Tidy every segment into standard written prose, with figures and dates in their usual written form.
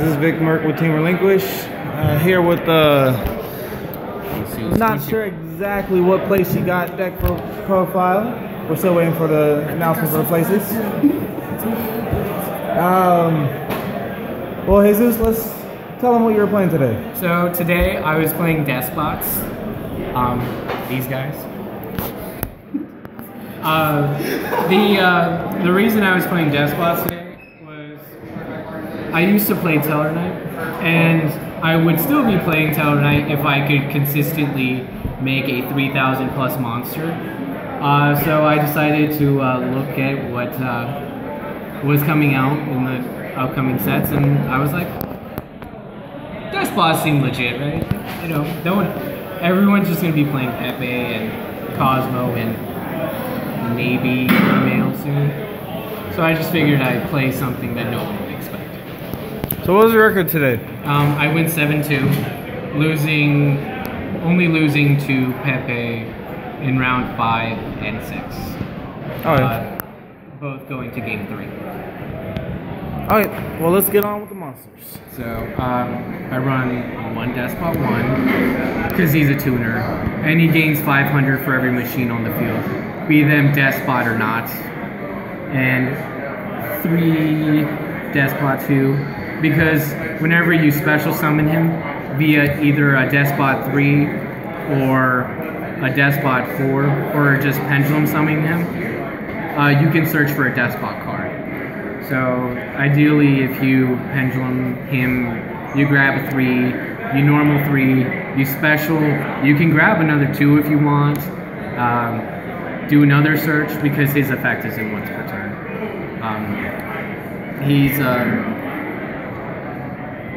This is vicmerc with Team Relinquished. Here with not sure exactly what place he got deck profile. We're still waiting for the announcement for the places. Well, Jesus, let's tell them what you were playing today. So today I was playing Deskbots. These guys. The reason I was playing Deskbots today was I used to play Tellarknight, and I would still be playing Tellarknight if I could consistently make a 3,000 plus monster. So I decided to look at what was coming out in the upcoming sets, and I was like, Deskbots seem legit, right? You know, everyone's just gonna be playing Pepe and Cosmo and maybe Mail soon. So I just figured I'd play something that no one would expect. So what was your record today? I went 7-2, only losing to Pepe in round 5 and 6. Oh, yeah. Both going to game 3. Alright, well let's get on with the monsters. So I run one Despot 1 because he's a tuner, and he gains 500 for every machine on the field, be them Despot or not, and 3 Despot 2 because whenever you special summon him via either a Despot 3 or a Despot 4 or just pendulum summoning him, you can search for a Despot card. So ideally, if you pendulum him, you grab a 3, you normal 3, you special, you can grab another 2 if you want, do another search because his effect is in once per turn.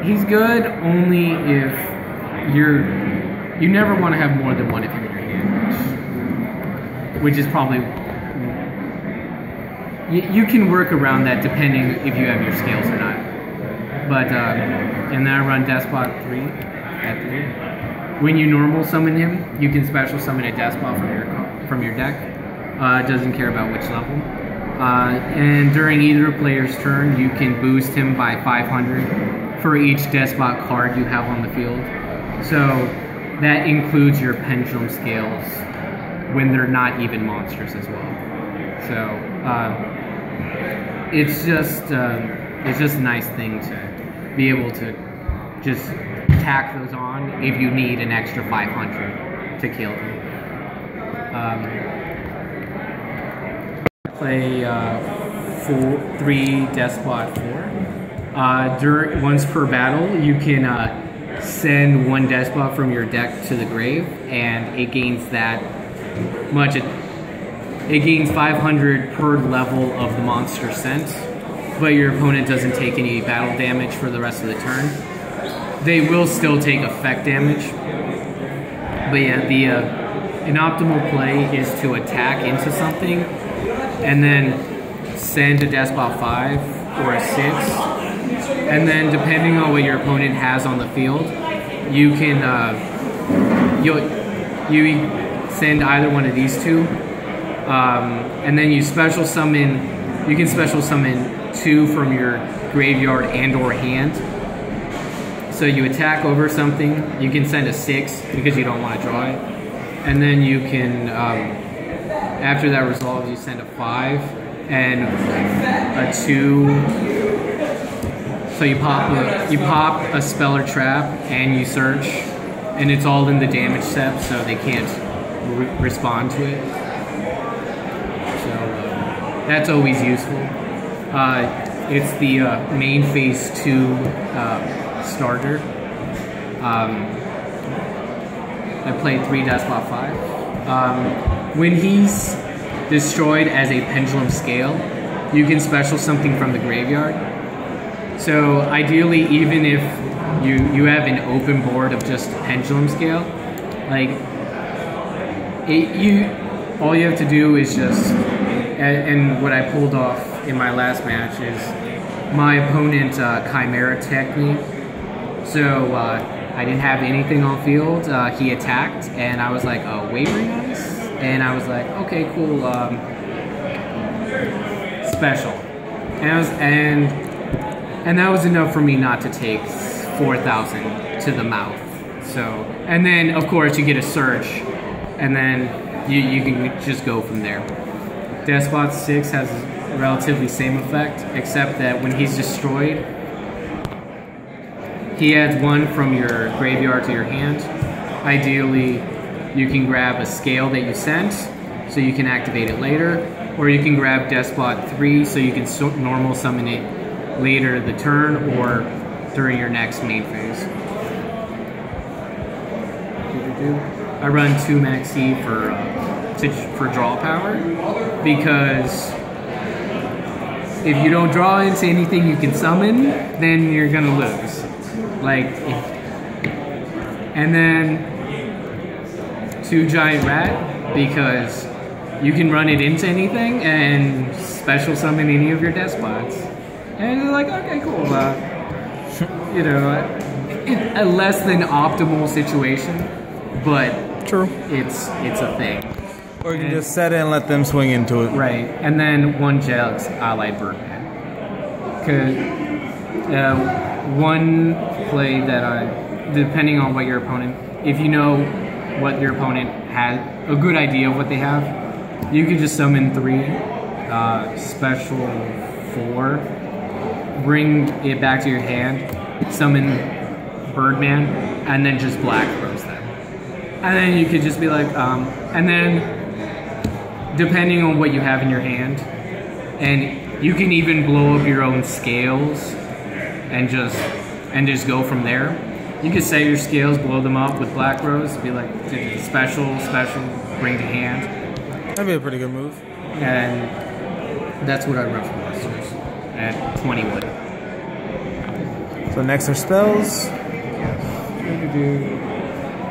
He's good only if you never want to have more than one of him in your hand, which is probably, you can work around that depending if you have your scales or not. But and then I run Despot 3 at 3. When you normal summon him, you can special summon a Despot from your deck. It doesn't care about which level. And during either player's turn, you can boost him by 500 for each Despot card you have on the field. So that includes your pendulum scales when they're not even monsters as well. So it's just a nice thing to be able to just tack those on if you need an extra 500 to kill them. I play 3 Despot 4. Once per battle, you can send 1 Despot from your deck to the grave, and it gains that much. It gains 500 per level of the monster sent, but your opponent doesn't take any battle damage for the rest of the turn. They will still take effect damage, but yeah, an optimal play is to attack into something and then send a Despot 5 or a 6, and then depending on what your opponent has on the field, you can you send either one of these 2. And then you special summon, you can special summon 2 from your graveyard and or hand. So you attack over something, you can send a 6 because you don't want to draw it. And then you can, after that resolves, you send a 5 and a 2. So you pop a spell or trap and you search, and it's all in the damage step, so they can't respond to it. That's always useful. It's the main phase 2 starter. I played 3 Despot 5. When he's destroyed as a pendulum scale, you can special something from the graveyard. So ideally, even if you have an open board of just pendulum scale, like all you have to do is just. And what I pulled off in my last match is my opponent Chimera attacked me. So I didn't have anything on field. He attacked, and I was like, oh, wavering ice? And I was like, okay, cool, special. And And that was enough for me not to take 4,000 to the mouth. So, and then of course you get a search, and then you can just go from there. Deskbots 6 has a relatively same effect, except that when he's destroyed, he adds 1 from your graveyard to your hand. Ideally, you can grab a scale that you sent, so you can activate it later, or you can grab Deskbot 3 so you can normal summon it later the turn or during your next main phase. I run 2 maxi for draw power, because if you don't draw into anything you can summon, then you're gonna lose. And then 2 giant rat, because you can run it into anything and special summon any of your Deskbots. And you're like, okay, cool. You know, a less than optimal situation, but true. It's a thing. Or you can just set it and let them swing into it. Right, and then 1 Jel's Allied Birdman. Cause 1 play that depending on what your opponent, if you know what your opponent has, a good idea of what they have, you can just summon 3, special 4, bring it back to your hand, summon Birdman, and then just black throws them. And then you could just be like, and then depending on what you have in your hand, and you can even blow up your own scales and just go from there. You can set your scales, blow them up with Black Rose, be like special, bring to hand. That'd be a pretty good move. And that's what I run for monsters at 21. So next are spells.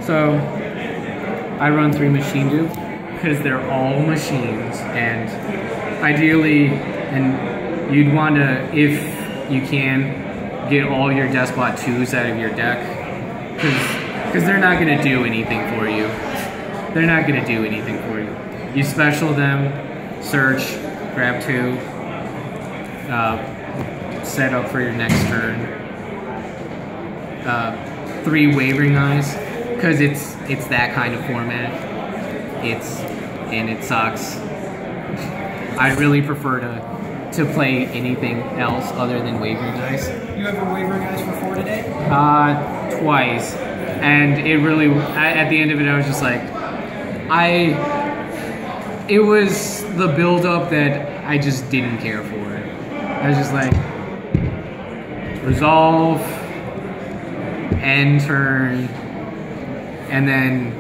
So I run 3 Machine Dupe because they're all machines, and ideally, and you'd want to, if you can, get all your Deskbot 2s out of your deck, because they're not going to do anything for you. They're not going to do anything for you. You special them, search, grab 2, set up for your next turn. 3 Wavering Eyes, because it's that kind of format. And it sucks. I'd really prefer to play anything else other than Wavering Eyes. You ever Wavering Eyes for 4 today? Twice. And it really, at the end of it, I was just like, it was the build-up that I just didn't care for. I was just like, resolve, end turn, and then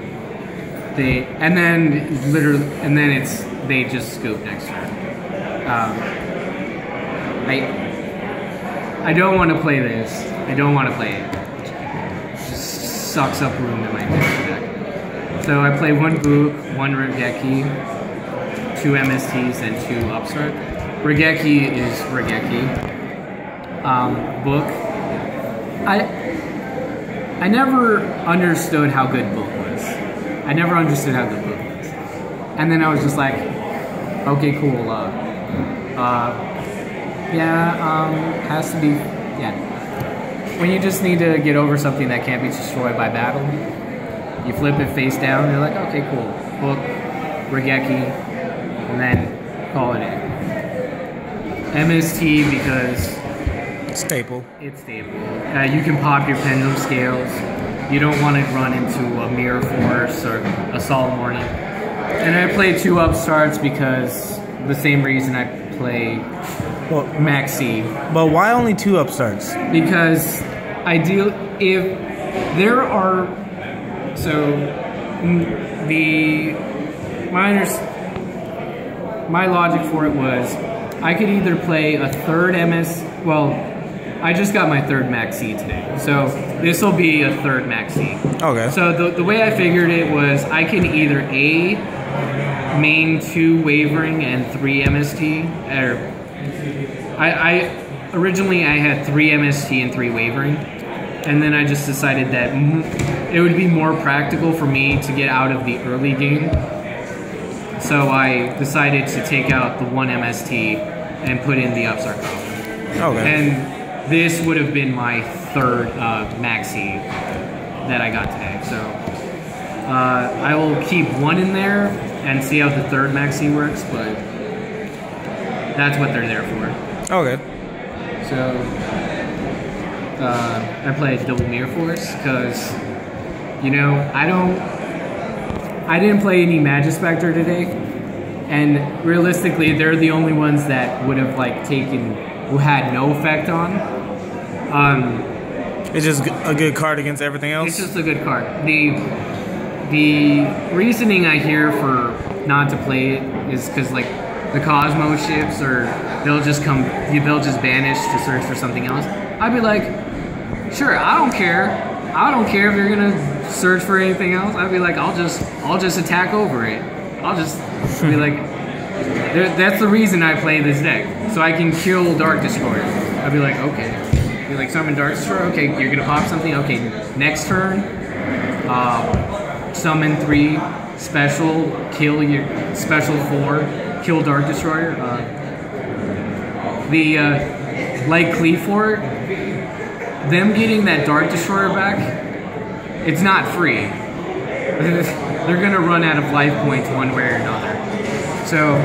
they just scoop next turn. I don't want to play this. I don't want to play it. It just sucks up room in my deck. So I play 1 Book, 1 Regeki, 2 MSTs, and 2 Upstart. Regeki is Regeki. Book. I never understood how good Book was. I never understood how good Book was. And then I was just like, okay, cool. Has to be, yeah. When you just need to get over something that can't be destroyed by battle, you flip it face down, you're like, okay, cool. Book, Regeki, and then call it in. MST because Staple. it's stable. You can pop your Pendulum Scales. You don't want to run into a Mirror Force or a Solemn Warning. And I play 2 Upstarts because the same reason I play Maxi. But why only 2 Upstarts? Because if there are, so my logic for it was I could either play a 3rd I just got my 3rd Maxi today, so this will be a 3rd Maxi. Okay. So the way I figured it was I can either main 2 Wavering and 3 MST, or originally I had 3 MST and 3 Wavering, and then I just decided that it would be more practical for me to get out of the early game. So I decided to take out the 1 MST and put in the Upstart column. Okay. And this would have been my third maxi that I got today. So I will keep one in there and see how the third maxi works, but that's what they're there for. Okay. So I play double Mirror Force because, you know, I didn't play any Magispector today, and realistically, they're the only ones that would have like who had no effect on. It's just a good card against everything else. It's just a good card. The reasoning I hear for not to play it is because like the Cosmo ships, or they'll just banish to search for something else. I'd be like, sure, I don't care. I don't care if you're gonna search for anything else. I'd be like, I'll just attack over it. I'll just be like, that's the reason I play this deck, so I can kill Dark Destroyer. I'd be like, okay. Be like, summon Dark Destroyer. Okay, you're gonna pop something. Okay, next turn, summon 3 special, kill your special 4, kill Dark Destroyer. Like Cleafort, them getting that Dark Destroyer back, it's not free. They're gonna run out of life points one way or another. So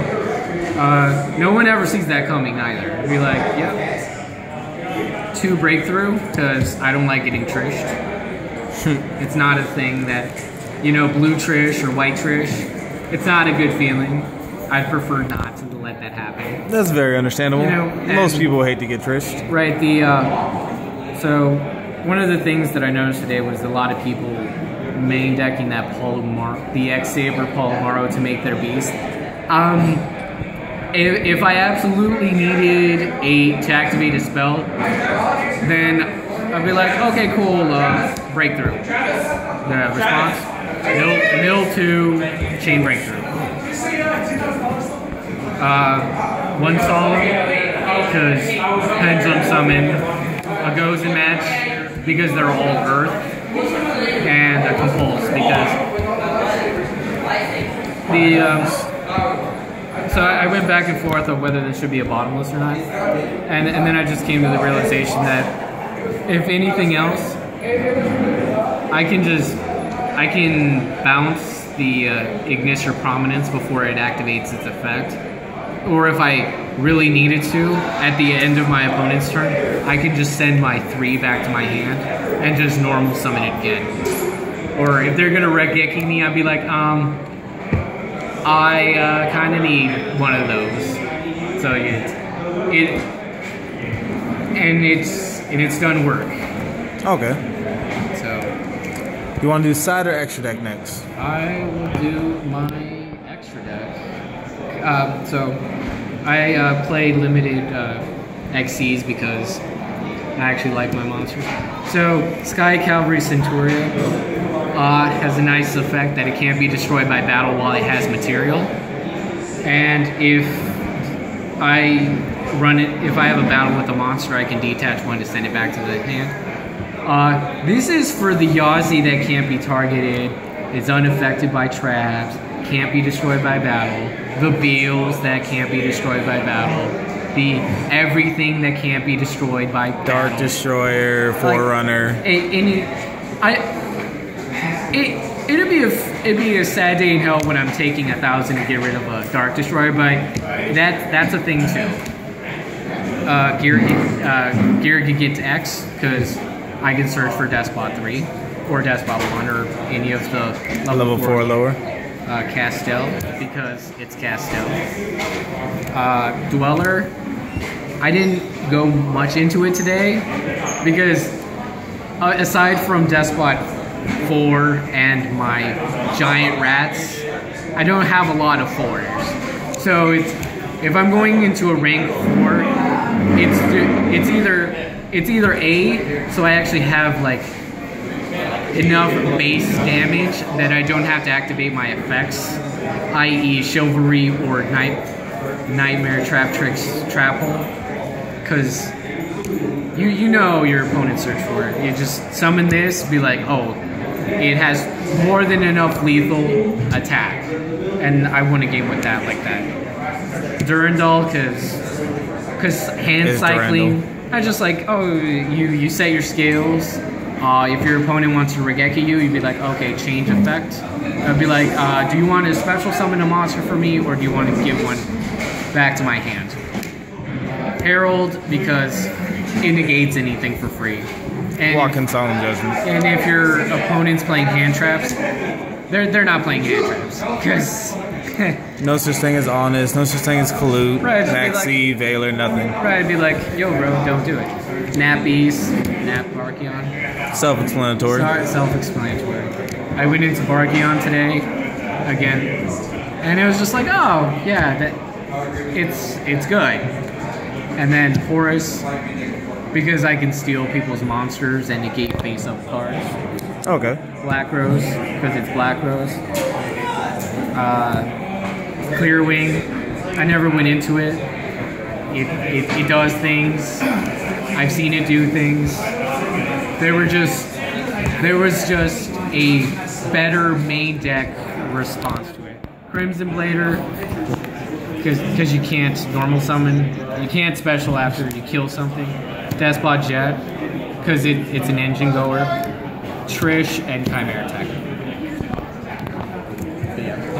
no one ever sees that coming either. They'll be like, yep, 2 breakthrough, because I don't like getting trished. It's not a thing that, you know, blue trish or white trish. It's not a good feeling. I'd prefer not to let that happen. That's very understandable. You know, most people hate to get trished. Right. So one of the things that I noticed today was a lot of people main decking that the X-Saber Palomaro to make their beast. If I absolutely needed to activate a spell, then I'd be like, okay, cool, breakthrough. The response, mill 2, chain breakthrough. 1 solemn, because pendulum summon, a Gozen match, because they're all earth, and a compulse, because so I went back and forth of whether this should be a bottomless or not, and then I just came to the realization that if anything else, I can bounce the Ignition Prominence before it activates its effect. Or if I really needed to, at the end of my opponent's turn, I can just send my 3 back to my hand and just normal summon it again. Or if they're gonna Regeki me, I'd be like, I kind of need one of those. So it's done work. Okay. So you want to do side or extra deck next? I will do my extra deck. So I play limited XCs because I actually like my monsters. So Sky Cavalry Centurion has a nice effect that it can't be destroyed by battle while it has material. And if I have a battle with a monster, I can detach 1 to send it back to the hand. This is for the Yazi that can't be targeted, is unaffected by traps, can't be destroyed by battle, the Beals that can't be destroyed by battle, the everything that can't be destroyed by battle. Dark Destroyer, Forerunner. It'd be a sad day in hell when I'm taking 1,000 to get rid of a Dark Destroyer, but that's a thing too. Gear can get to X because I can search for Deskbot 3 or Deskbot 1 or any of the level 4 lower. Castel, because it's Castel. Dweller, I didn't go much into it today because aside from Despot 4 and my giant rats, I don't have a lot of 4s. So if I'm going into a rank 4, it's either A, so I actually have like enough base damage that I don't have to activate my effects, i.e. Chivalry or Nightmare, Trap Tricks, Trap Hole, because you know your opponent search for it. You just summon this, be like, oh, it has more than enough lethal attack, and I won a game with that like that. Durandal, because hand cycling I just like, oh, you set your scales. If your opponent wants to Regeki you, you'd be like, okay, change effect. I'd be like, do you want to special summon a monster for me, or do you want to give one back to my hand? Herald, because it negates anything for free. And, Walking Solemn Judgment. and if your opponent's playing hand traps, they're not playing hand traps, because No such thing as Honest, no such thing as Collude, Right, just be Maxi, Veiler, nothing. right, I'd be like, yo, bro, don't do it. Nap Beast, Nap Barkion. Self-explanatory. Sorry, self-explanatory. I went into Barkion today, again, and it was just like, oh, yeah, it's good. And then Porous, because I can steal people's monsters and negate face-up cards. Okay. Black Rose, because it's Black Rose. Clear Wing, I never went into it. It does things. I've seen it do things. There was just a better main deck response to it. Crimson Blader, because you can't normal summon, you can't special after you kill something. Despot Jet, because it's an engine goer. Trish and Chimera Tech.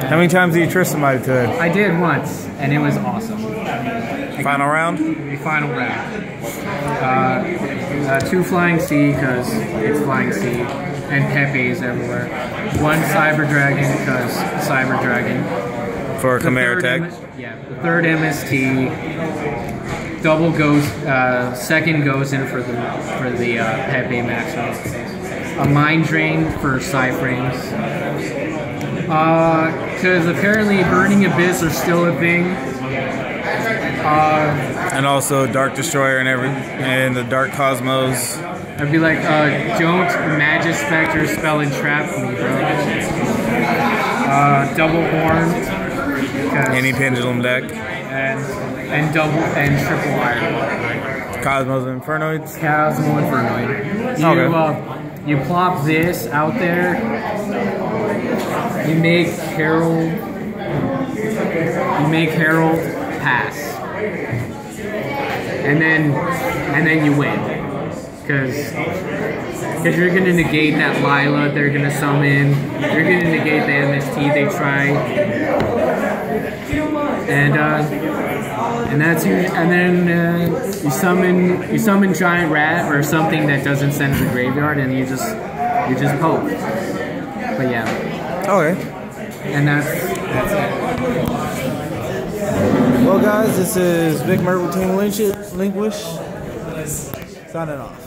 How many times did you trick somebody today? I did once, and it was awesome. Final round? The final round. 2 Flying Sea, because it's Flying Sea, and Pepe's everywhere. 1 Cyber Dragon, because Cyber Dragon. For Chimera Tech? Yeah, the 3rd MST. Double Ghost, 2nd Ghost in for the Pepe maximum. A Mind Drain for Cyframes. Because apparently Burning Abyss are still a thing. And also Dark Destroyer and the Dark Cosmos. I'd be like, don't Magic Spectre spell and trap me, bro. Double Horn. Any Pendulum deck. And double and triple Iron. Cosmos and Infernoids. Cosmo Infernoid. You plop this out there. You make Herald pass, and then you win, because you're gonna negate that Lila they're gonna summon. You're gonna negate the MST they try, and that's you. And then you summon Giant Rat or something that doesn't send to the graveyard, and you just poke. But yeah. Okay. And that's it. Well, guys, this is vicmerc with Team Relinquished. Signing off.